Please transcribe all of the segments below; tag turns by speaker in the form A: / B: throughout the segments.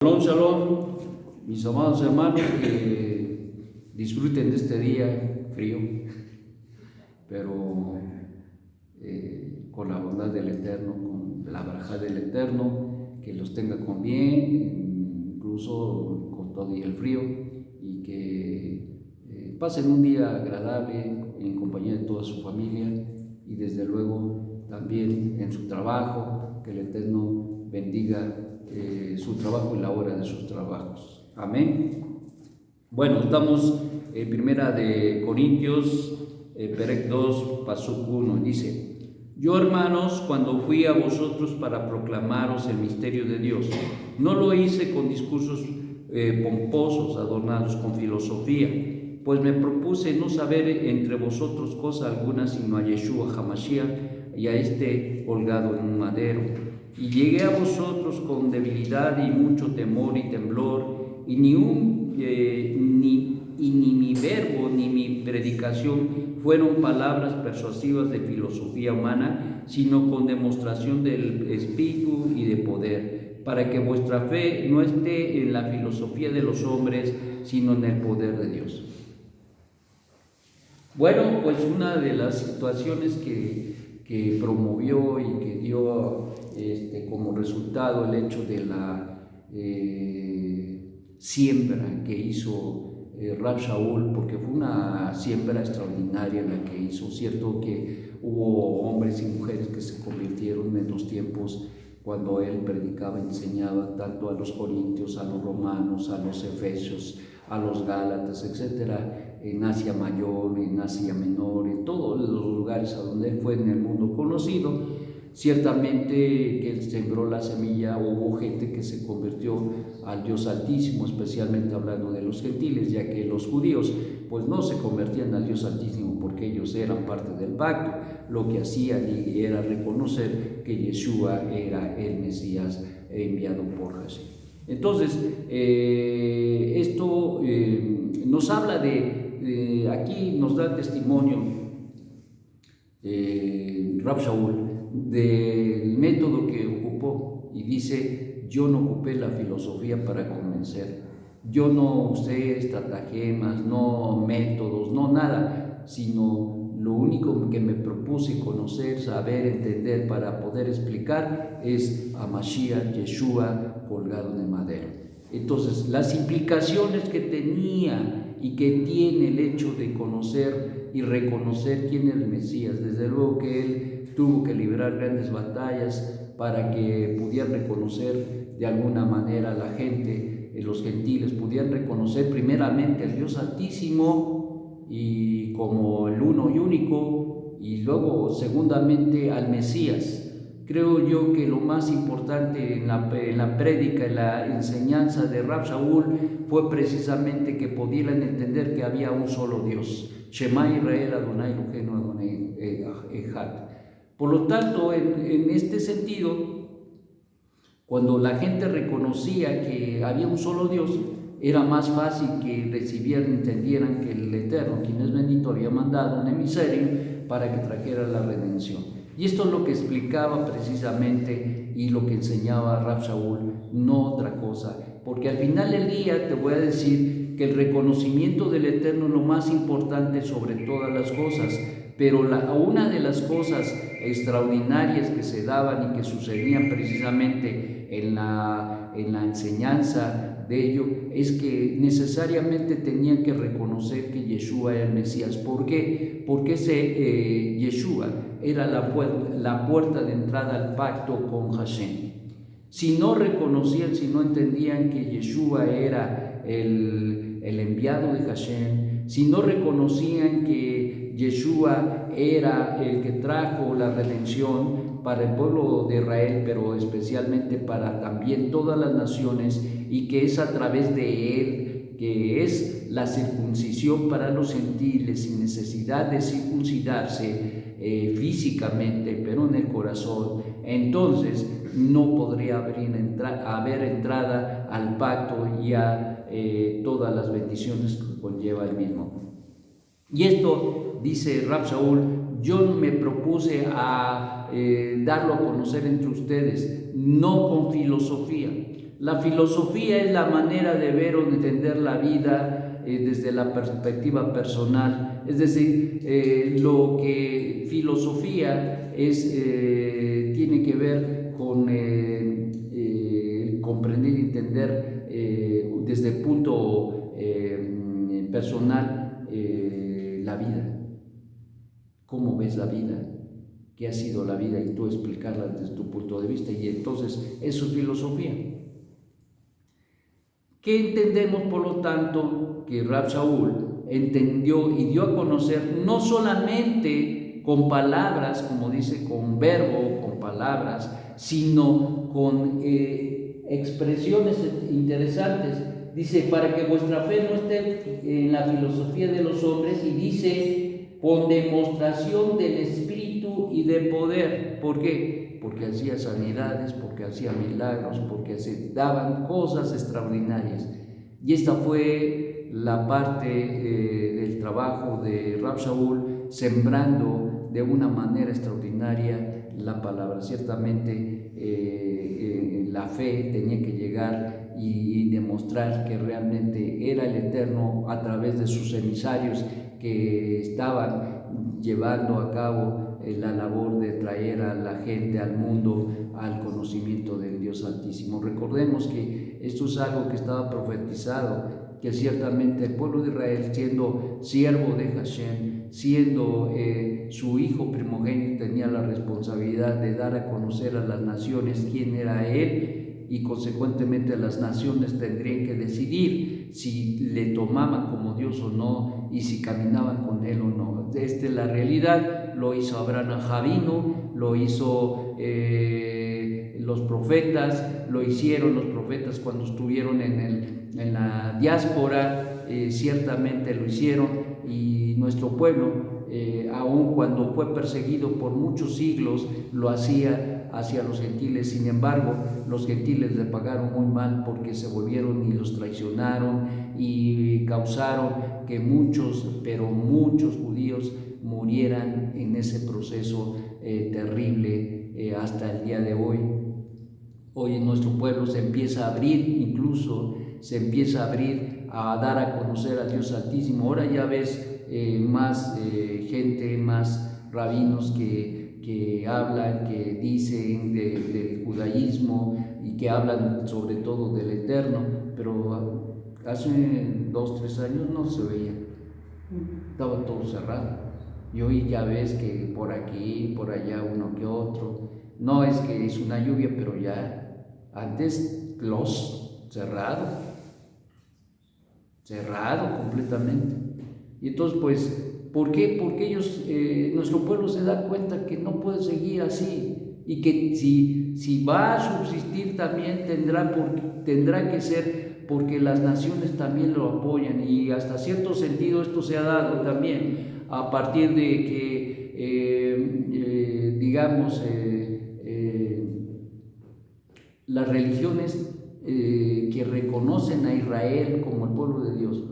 A: Shalom, shalom, mis amados hermanos, que disfruten de este día frío, pero con la bondad del Eterno, con la braja del Eterno, que los tenga con bien, incluso con todo y el frío, y que pasen un día agradable en compañía de toda su familia, y desde luego también en su trabajo, que el Eterno bendiga su trabajo y la hora de sus trabajos. Amén. Bueno, estamos en Primera de Corintios, Perec 2, Pasuk 1, dice: Yo, hermanos, cuando fui a vosotros para proclamaros el misterio de Dios, no lo hice con discursos pomposos, adornados con filosofía, pues me propuse no saber entre vosotros cosa alguna, sino a Yeshua Hamashiach y a este colgado en un madero. Y llegué a vosotros con debilidad y mucho temor y temblor, y ni mi verbo ni mi predicación fueron palabras persuasivas de filosofía humana, sino con demostración del Espíritu y de poder, para que vuestra fe no esté en la filosofía de los hombres, sino en el poder de Dios. Bueno, pues una de las situaciones que promovió y que dio como resultado el hecho de la siembra que hizo Rab Shaul, porque fue una siembra extraordinaria la que hizo. Cierto que hubo hombres y mujeres que se convirtieron en los tiempos cuando él predicaba, enseñaba tanto a los corintios, a los romanos, a los efesios, a los gálatas, etcétera, en Asia Mayor, en Asia Menor, en todos los lugares a donde él fue en el mundo conocido. Ciertamente que él sembró la semilla, hubo gente que se convirtió al Dios Altísimo, especialmente hablando de los gentiles, ya que los judíos pues no se convertían al Dios Altísimo porque ellos eran parte del pacto. Lo que hacían era reconocer que Yeshua era el Mesías enviado por Hashem. Entonces, esto nos habla aquí nos da testimonio Rab Shaul del método que ocupó, y dice: yo no ocupé la filosofía para convencer, yo no usé estratagemas, no métodos, no nada, sino lo único que me propuse conocer, saber, entender para poder explicar es a Mashiach, Yeshua, colgado de madero. Entonces, las implicaciones que tenía y que tiene el hecho de conocer y reconocer quién es el Mesías, desde luego que él tuvo que librar grandes batallas para que pudieran reconocer de alguna manera la gente, los gentiles pudieran reconocer primeramente al Dios Altísimo y como el uno y único, y luego segundamente al Mesías. Creo yo que lo más importante en la prédica, en la enseñanza de Rab Shaul fue precisamente que pudieran entender que había un solo Dios, Shema Israel Adonai Eloheinu Adonai Echad. Por lo tanto, en este sentido, cuando la gente reconocía que había un solo Dios, era más fácil que recibieran, entendieran que el Eterno, quien es bendito, había mandado un emisario para que trajera la redención. Y esto es lo que explicaba precisamente y lo que enseñaba Rab Shaul, no otra cosa. Porque al final del día te voy a decir que el reconocimiento del Eterno es lo más importante sobre todas las cosas. Pero una de las cosas extraordinarias que se daban y que sucedían precisamente en la enseñanza de ello es que necesariamente tenían que reconocer que Yeshua era el Mesías. ¿Por qué? Porque Yeshua era la puerta de entrada al pacto con Hashem. Si no reconocían, si no entendían que Yeshua era el enviado de Hashem, si no reconocían que Yeshua era el que trajo la redención para el pueblo de Israel, pero especialmente para también todas las naciones, y que es a través de él que es la circuncisión para los gentiles sin necesidad de circuncidarse físicamente, pero en el corazón, entonces no podría haber entrada al pacto y a todas las bendiciones que conlleva el mismo. Y esto, dice Rab Shaul, yo me propuse a darlo a conocer entre ustedes, no con filosofía. La filosofía es la manera de ver o de entender la vida desde la perspectiva personal. Es decir, lo que filosofía es, tiene que ver con comprender y entender desde el punto personal la vida. ¿Cómo ves la vida? ¿Qué ha sido la vida? Y tú explicarla desde tu punto de vista. Y entonces eso es filosofía. ¿Qué entendemos, por lo tanto, que Rab Shaul entendió y dio a conocer no solamente con palabras, como dice, con verbo, con palabras, sino con expresiones interesantes? Dice, para que vuestra fe no esté en la filosofía de los hombres, y dice, con demostración del Espíritu y de poder. ¿Por qué? Porque hacía sanidades, porque hacía milagros, porque se daban cosas extraordinarias. Y esta fue la parte del trabajo de Rab Shaul, sembrando de una manera extraordinaria la palabra. Ciertamente la fe tenía que llegar y demostrar que realmente era el Eterno a través de sus emisarios que estaban llevando a cabo la labor de traer a la gente, al mundo, al conocimiento del Dios Altísimo. Recordemos que esto es algo que estaba profetizado, que ciertamente el pueblo de Israel, siendo siervo de Hashem, siendo su hijo primogénito, tenía la responsabilidad de dar a conocer a las naciones quién era él, y consecuentemente las naciones tendrían que decidir si le tomaban como Dios o no, y si caminaban con él o no. Esta es la realidad. Lo hizo Abraham Javino, lo hizo los profetas, lo hicieron los profetas cuando estuvieron en la diáspora, ciertamente lo hicieron, y nuestro pueblo, aun cuando fue perseguido por muchos siglos, lo hacía hacia los gentiles. Sin embargo, los gentiles le pagaron muy mal, porque se volvieron y los traicionaron y causaron que muchos, pero muchos judíos murieran en ese proceso terrible hasta el día de hoy. Hoy en nuestro pueblo se empieza a abrir, incluso se empieza a abrir a dar a conocer a Dios Altísimo. Ahora ya ves más gente, más rabinos que hablan, que dicen del judaísmo y que hablan sobre todo del Eterno, pero hace 2, 3 años no se veía, estaba todo cerrado. Y hoy ya ves que por aquí, por allá uno que otro. No es que es una lluvia, pero ya antes cerrado completamente. Y entonces, pues, ¿por qué? Porque ellos, nuestro pueblo se da cuenta que no puede seguir así, y que si va a subsistir también tendrá que ser porque las naciones también lo apoyan. Y hasta cierto sentido esto se ha dado también a partir de que, digamos, las religiones que reconocen a Israel como el pueblo de Dios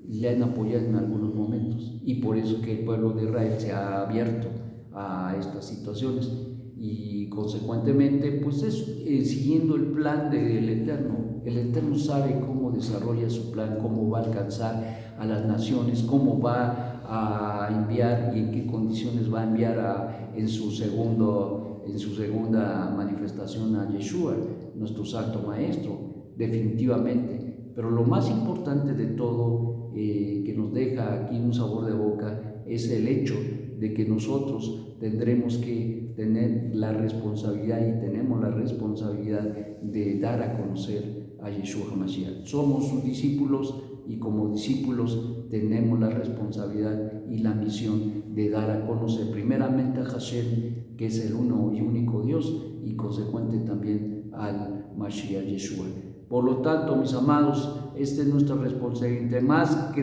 A: le han apoyado en algunos momentos, y por eso que el pueblo de Israel se ha abierto a estas situaciones, y consecuentemente pues es siguiendo el plan del Eterno. El Eterno sabe cómo desarrolla su plan, cómo va a alcanzar a las naciones, cómo va a enviar y en qué condiciones va a enviar en su segunda manifestación a Yeshua, nuestro Santo Maestro, definitivamente. Pero lo más importante de todo, que nos deja aquí un sabor de boca, es el hecho de que nosotros tendremos que tener la responsabilidad, y tenemos la responsabilidad de dar a conocer a Yeshua HaMashiach. Somos sus discípulos, y como discípulos tenemos la responsabilidad y la misión de dar a conocer primeramente a Hashem, que es el uno y único Dios, y consecuente también al Mashiach Yeshua. Por lo tanto, mis amados, esta es nuestra responsabilidad. Entre más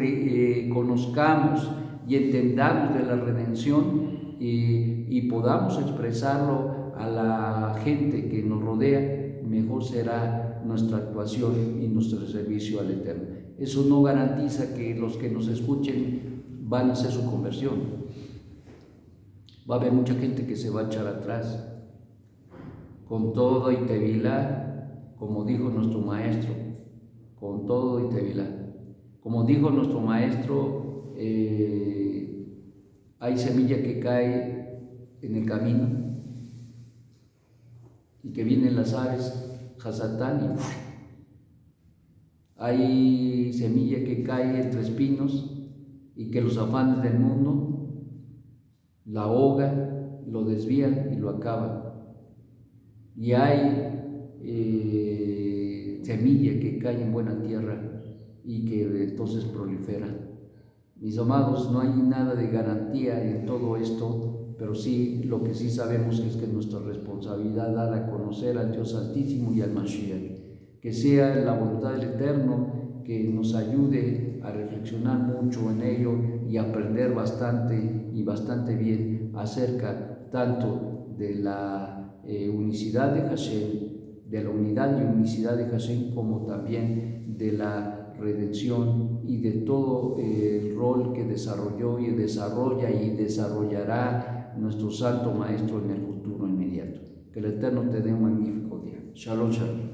A: conozcamos y entendamos de la redención y podamos expresarlo a la gente que nos rodea, mejor será nuestra actuación y nuestro servicio al Eterno. Eso no garantiza que los que nos escuchen van a hacer su conversión. Va a haber mucha gente que se va a echar atrás con todo y tevilá, como dijo nuestro maestro, con todo y tevilá. Como dijo nuestro maestro, hay semilla que cae en el camino y que vienen las aves, Hasatán, y hay semilla que cae entre espinos y que los afanes del mundo la ahogan, lo desvían y lo acaban. Y hay semilla que cae en buena tierra y que entonces prolifera. Mis amados, no hay nada de garantía en todo esto, pero sí, lo que sí sabemos es que nuestra responsabilidad dar a conocer al Dios Altísimo y al Mashiach. Que sea la voluntad del Eterno que nos ayude a reflexionar mucho en ello y aprender bastante bien acerca tanto de la unicidad de Hashem, de la unidad y unicidad de Hashem, como también de la redención y de todo el rol que desarrolló y desarrolla y desarrollará nuestro Santo Maestro en el futuro inmediato. Que el Eterno te dé un magnífico día. Shalom, shalom.